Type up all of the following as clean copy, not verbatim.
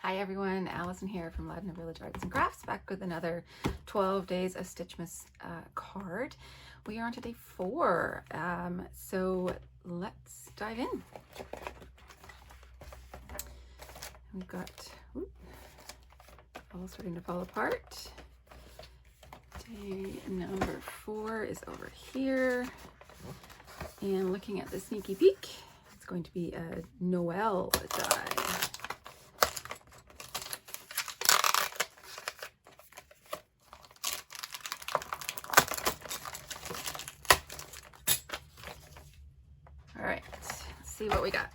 Hi everyone, Alison here from Ladner Village Arts and Crafts, back with another 12 Days of Stitchmas card. We are on to day 4, so let's dive in. We've got all starting to fall apart. Day number 4 is over here, and looking at the sneaky peek, it's going to be a Noel die. All right, let's see what we got.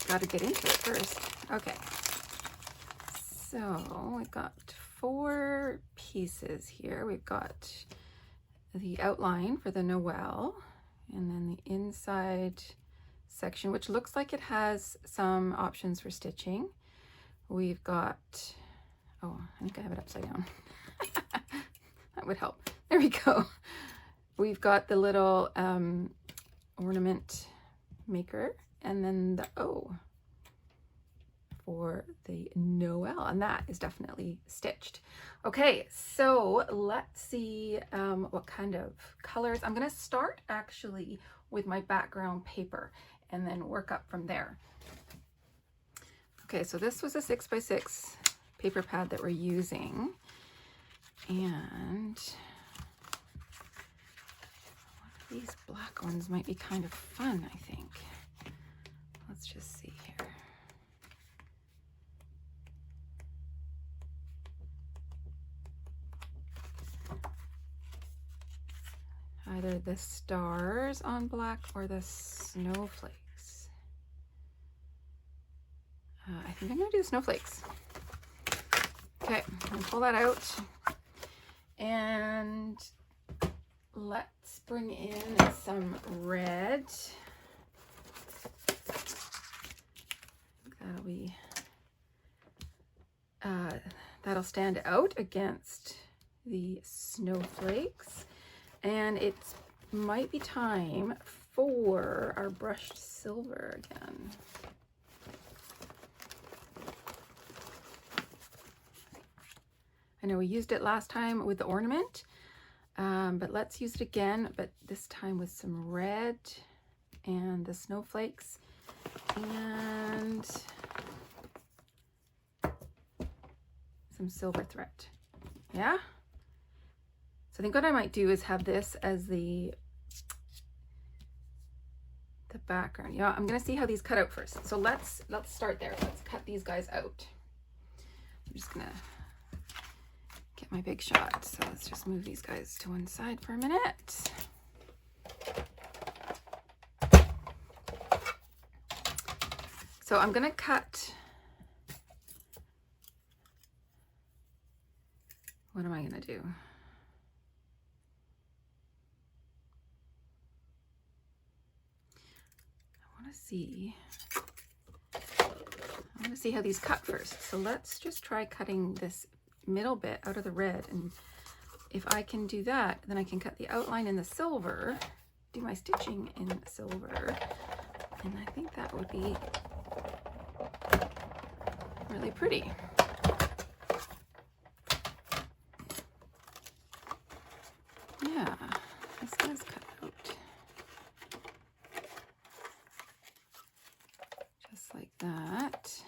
Got to get into it first. Okay, so we've got 4 pieces here. We've got the outline for the Noel, and then the inside section, which looks like it has some options for stitching. We've got, oh, I think I have it upside down. That would help. There we go. We've got the little ornament maker, and then the O for the Noel, and that is definitely stitched. Okay, so let's see what kind of colors. I'm going to start actually with my background paper and then work up from there. Okay, so this was a 6x6 paper pad that we're using, and these black ones might be kind of fun, I think. Let's just see here. Either the stars on black or the snowflakes. I think I'm going to do the snowflakes. Okay, I'm going to pull that out, and let's bring in some red. That'll be that'll stand out against the snowflakes, and it might be time for our brushed silver again. I know we used it last time with the ornament, but let's use it again, but this time with some red and the snowflakes and some silver thread. Yeah? So I think what I might do is have this as the background. Yeah, I'm gonna see how these cut out first. So let's start there. Let's cut these guys out. I'm just gonna get my big shot. So let's just move these guys to one side for a minute. So I'm gonna cut, what am I gonna do? I wanna see how these cut first. So let's just try cutting this middle bit out of the red, and if I can do that, then I can cut the outline in the silver, do my stitching in silver, and I think that would be really pretty. Yeah, this does cut out. Just like that.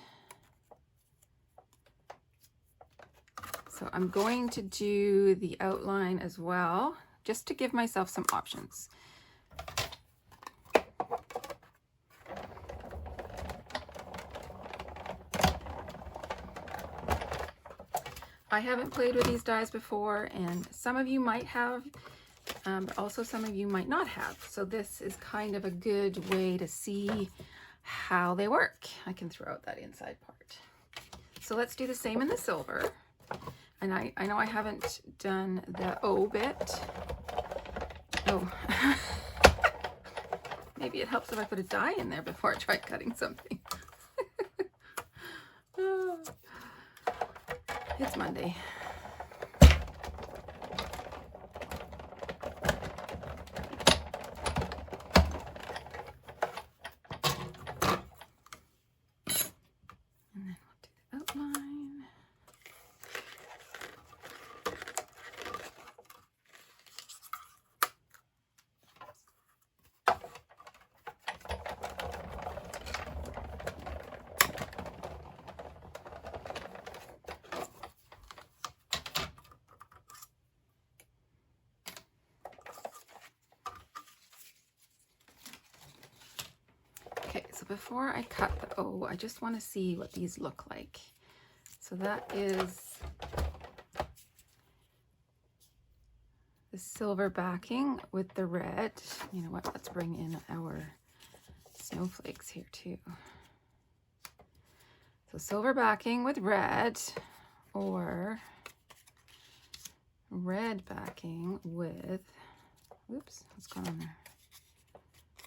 So I'm going to do the outline as well, just to give myself some options. I haven't played with these dies before, and some of you might have, but also some of you might not have. So this is kind of a good way to see how they work. I can throw out that inside part. So let's do the same in the silver. And I know I haven't done the O bit. Oh, maybe it helps if I put a die in there before I try cutting something. Oh. It's Monday. so before I cut I just want to see what these look like. So that is the silver backing with the red. You know what, let's bring in our snowflakes here too. So silver backing with red, or red backing with, whoops, what's going on there?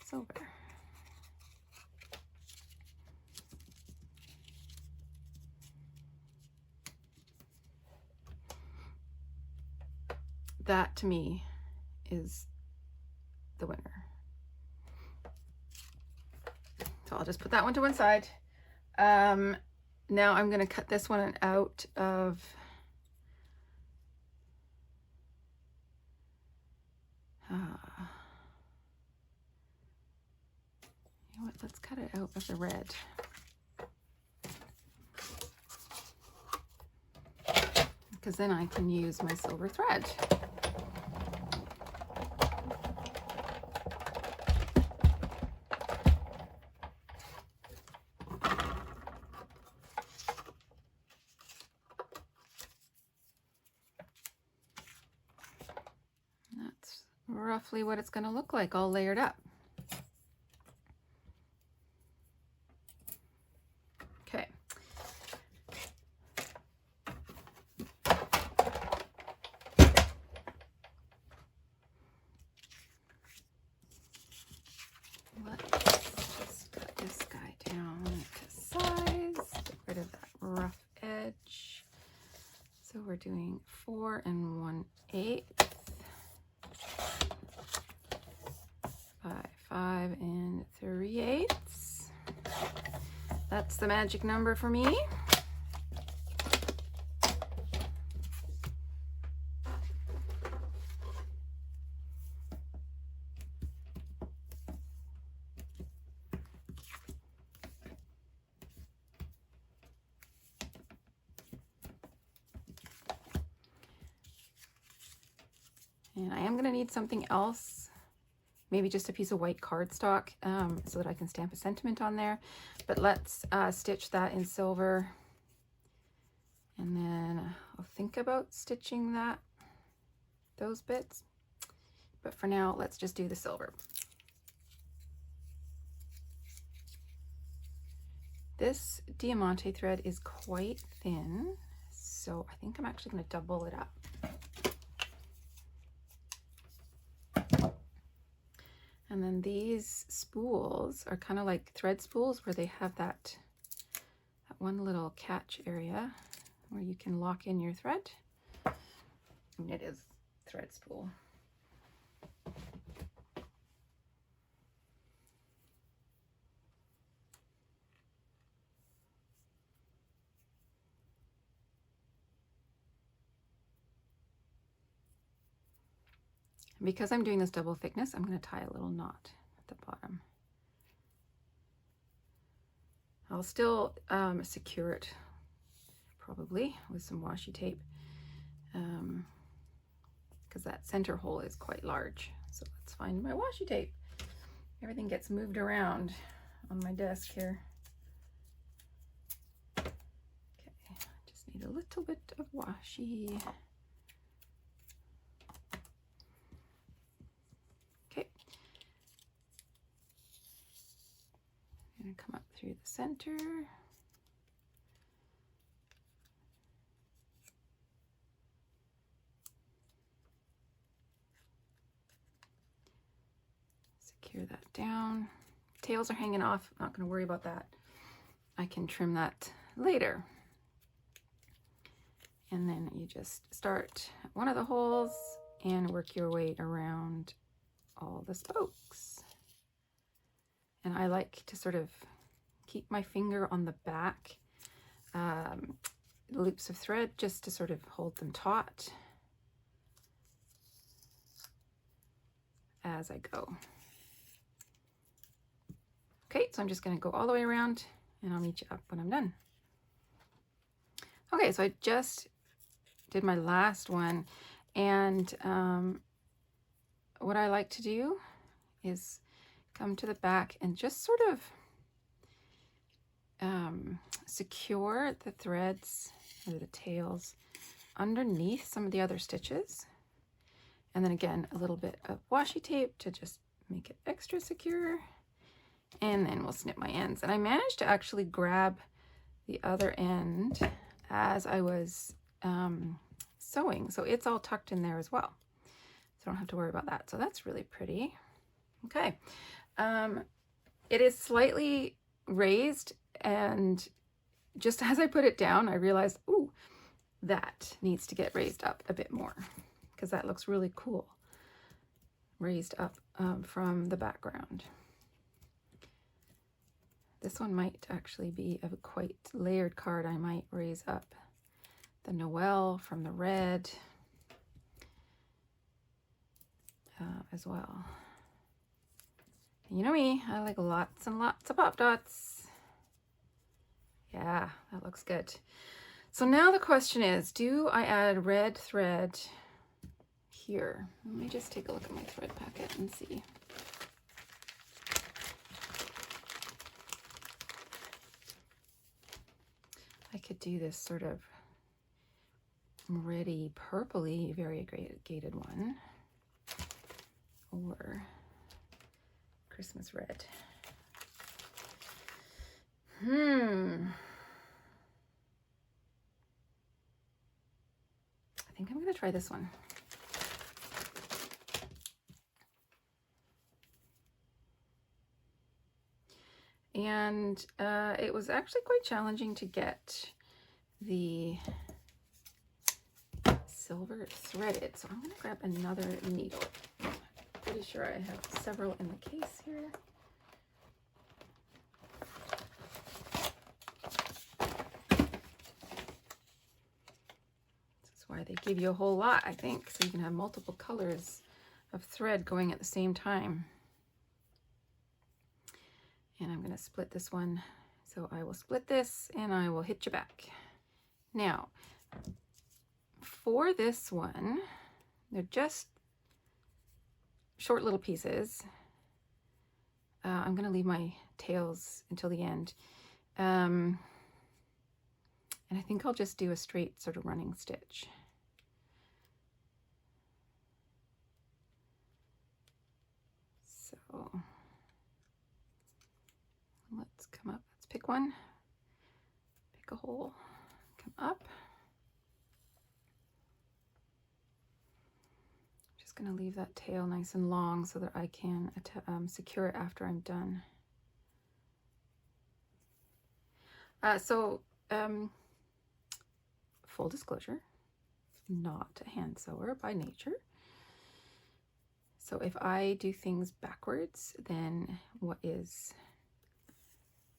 Silver. That to me is the winner. So I'll just put that one to one side. Now I'm going to cut this one out of you know what, let's cut it out of the red. Because then I can use my silver thread. That's roughly what it's going to look like, all layered up. Okay. Let's just cut this guy down to size, get rid of that rough edge. So we're doing 4 1/8 by 5 3/8. That's the magic number for me. And I am going to need something else, maybe just a piece of white cardstock, so that I can stamp a sentiment on there. But let's stitch that in silver, and then I'll think about stitching those bits. But for now, let's just do the silver. This diamante thread is quite thin, so I think I'm actually going to double it up. And then these spools are kind of like thread spools, where they have that one little catch area where you can lock in your thread. And it is thread spool. And because I'm doing this double thickness, I'm going to tie a little knot at the bottom. I'll still secure it probably with some washi tape, because that center hole is quite large. So let's find my washi tape. Everything gets moved around on my desk here. Okay, just need a little bit of washi. Come up through the center. Secure that down. Tails are hanging off. I'm not going to worry about that. I can trim that later. And then you just start at one of the holes and work your way around all the spokes. And I like to sort of keep my finger on the back loops of thread, just to sort of hold them taut as I go. Okay, so I'm just going to go all the way around, and I'll meet you up when I'm done. Okay, so I just did my last one, and what I like to do is come to the back and just sort of secure the threads or the tails underneath some of the other stitches. And then again, a little bit of washi tape to just make it extra secure. And then we'll snip my ends. And I managed to actually grab the other end as I was sewing. So it's all tucked in there as well. So I don't have to worry about that. So that's really pretty. Okay. It is slightly raised, and just as I put it down, I realized, ooh, that needs to get raised up a bit more because that looks really cool. Raised up from the background. This one might actually be a quite layered card. I might raise up the Noel from the red as well. You know me, I like lots and lots of pop dots. Yeah, that looks good. So now the question is, do I add red thread here? Let me just take a look at my thread packet and see. I could do this sort of reddy purpley variegated one, or Christmas red. I think I'm going to try this one. And it was actually quite challenging to get the silver threaded. So I'm going to grab another needle. I'm pretty sure I have several in the case here. This is why they give you a whole lot, I think, so you can have multiple colors of thread going at the same time. And I'm going to split this one. So I will split this and I will hit you back. Now, for this one, they're just short little pieces. I'm going to leave my tails until the end. And I think I'll just do a straight sort of running stitch. So let's come up, let's pick one, pick a hole, come up. Just gonna leave that tail nice and long so that I can secure it after I'm done. Full disclosure, not a hand sewer by nature. So if I do things backwards than what is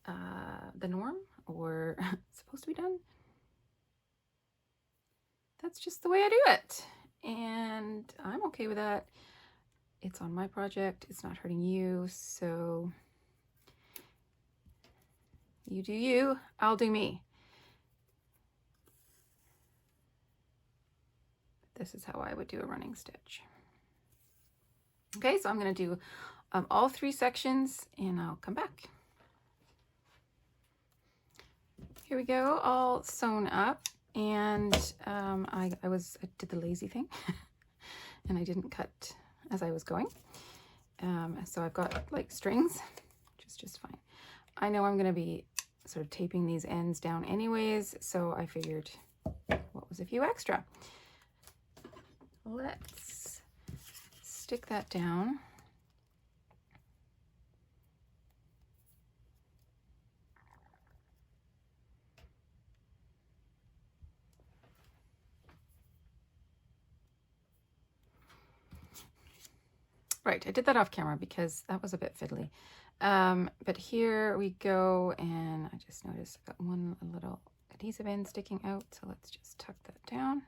the norm or supposed to be done, that's just the way I do it. And I'm okay with that. It's on my project. It's not hurting you. So you do you, I'll do me. This is how I would do a running stitch. Okay, so I'm going to do all 3 sections and I'll come back. Here we go, all sewn up, and I did the lazy thing and I didn't cut as I was going. So I've got like strings, which is just fine. I know I'm going to be sort of taping these ends down anyways, so I figured what was a few extra. Let's stick that down. Right, I did that off camera because that was a bit fiddly. But here we go, and I just noticed I got one little adhesive end sticking out, so let's just tuck that down.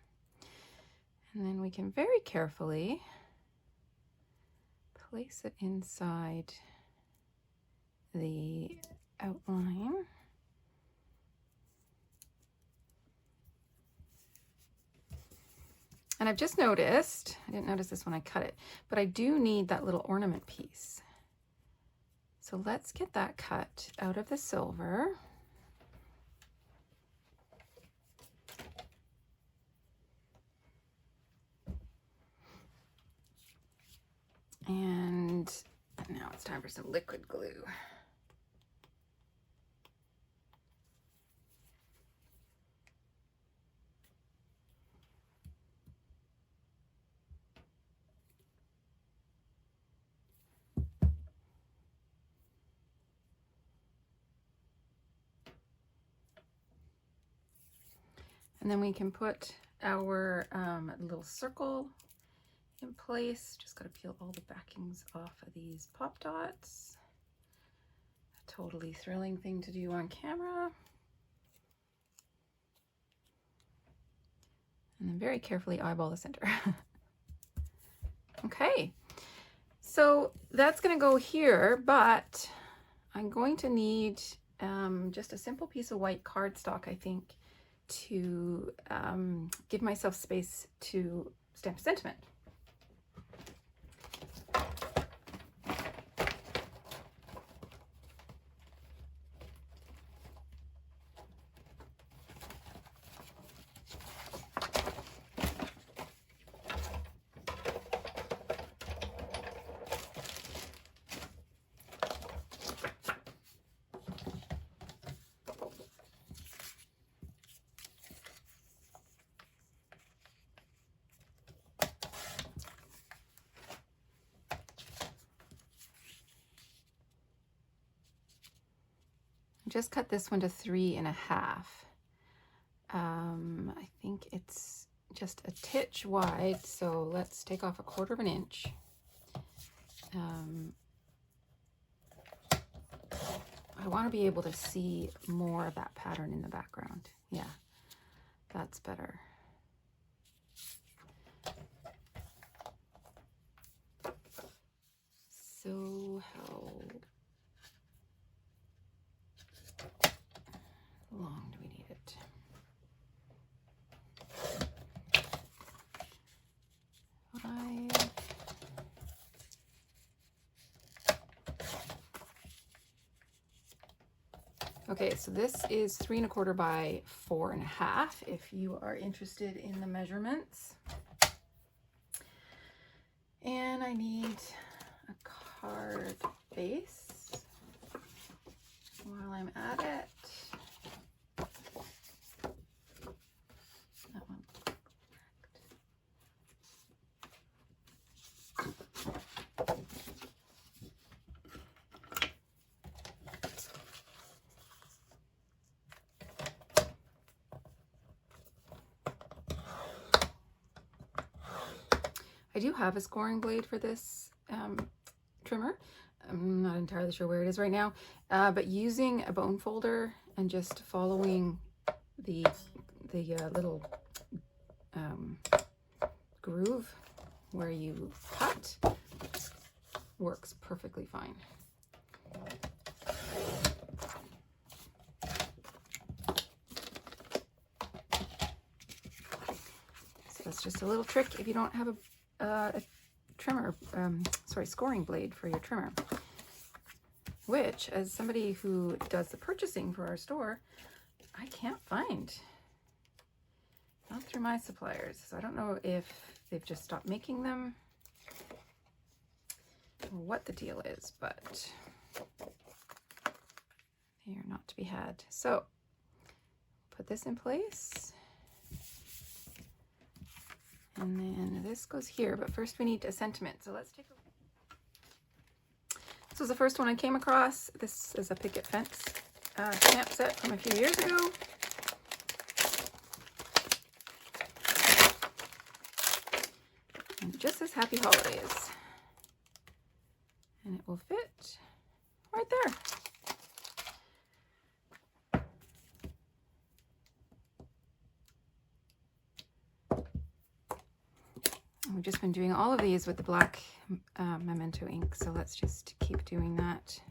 And then we can very carefully place it inside the outline. And I've just noticed, I didn't notice this when I cut it, but I do need that little ornament piece. So let's get that cut out of the silver. time for some liquid glue. And then we can put our little circle in place. Just got to peel all the backings off of these pop dots. A totally thrilling thing to do on camera. And then very carefully eyeball the center. Okay, so that's going to go here, but I'm going to need just a simple piece of white cardstock, I think, to give myself space to stamp a sentiment. Just cut this one to 3.5. I think it's just a titch wide, so let's take off 1/4 inch. I want to be able to see more of that pattern in the background. Yeah, that's better. So how long do we need it? Okay, so this is 3.25 by 4.5 if you are interested in the measurements. And I need a card base while I'm at it. That one. I do have a scoring blade for this trimmer. I'm not entirely sure where it is right now, but using a bone folder and just following the little groove where you cut works perfectly fine. So that's just a little trick if you don't have a trimmer, scoring blade for your trimmer, which, as somebody who does the purchasing for our store, I can't find. Not through my suppliers. So I don't know if they've just stopped making them or what the deal is, but they are not to be had. So put this in place. And then this goes here, but first we need a sentiment. So let's take a look. This was the first one I came across. This is a picket fence stamp set from a few years ago. And it just says Happy Holidays. And it will fit right there. We've just been doing all of these with the black Memento ink, so let's just keep doing that.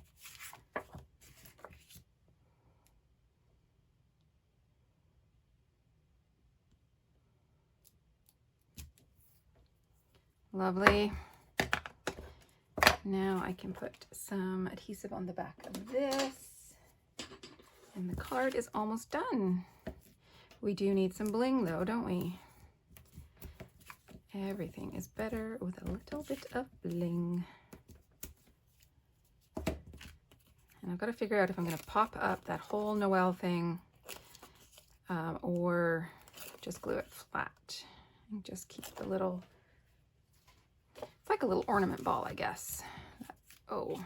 Lovely. Now I can put some adhesive on the back of this, and the card is almost done. We do need some bling though, don't we? Everything is better with a little bit of bling. And I've got to figure out if I'm going to pop up that whole Noel thing or just glue it flat and just keep the little, it's like a little ornament ball, I guess. Oh,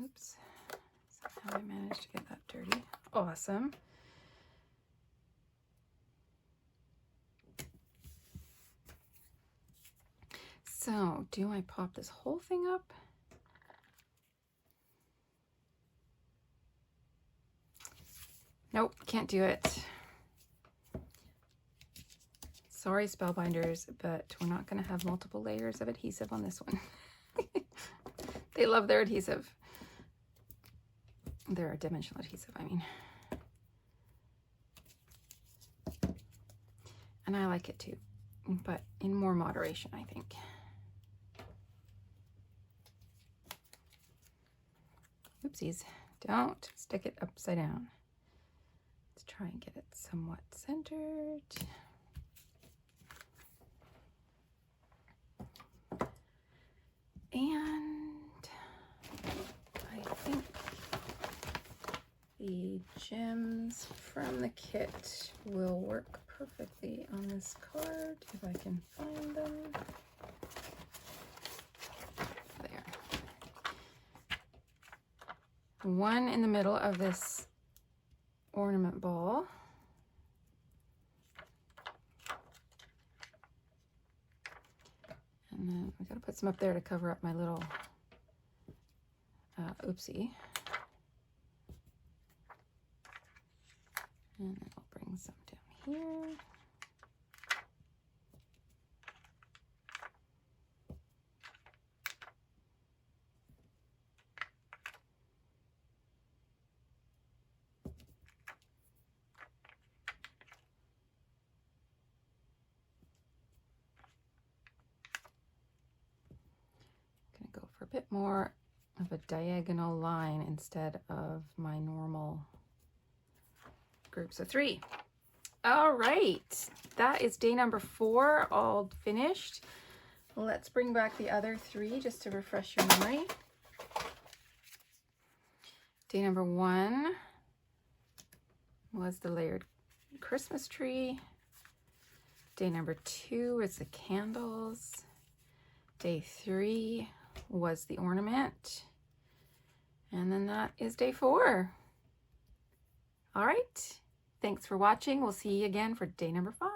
oops, somehow I managed to get that dirty. Awesome. So, do I pop this whole thing up? Nope, can't do it. Sorry, Spellbinders, but we're not going to have multiple layers of adhesive on this one. They love their adhesive. Their dimensional adhesive, I mean. And I like it too, but in more moderation, I think. Oopsies, don't stick it upside down. Let's try and get it somewhat centered. And I think the gems from the kit will work perfectly on this card if I can find them. There. One in the middle of this ornament ball. And then I gotta put some up there to cover up my little oopsie. And then I'll bring some down here. For a bit more of a diagonal line instead of my normal groups of 3. All right, that is day number 4 all finished. Let's bring back the other 3 just to refresh your memory. Day number 1 was the layered Christmas tree. Day number 2 is the candles. Day 3 was the ornament, and then that is day 4. All right, thanks for watching. We'll see you again for day number 5.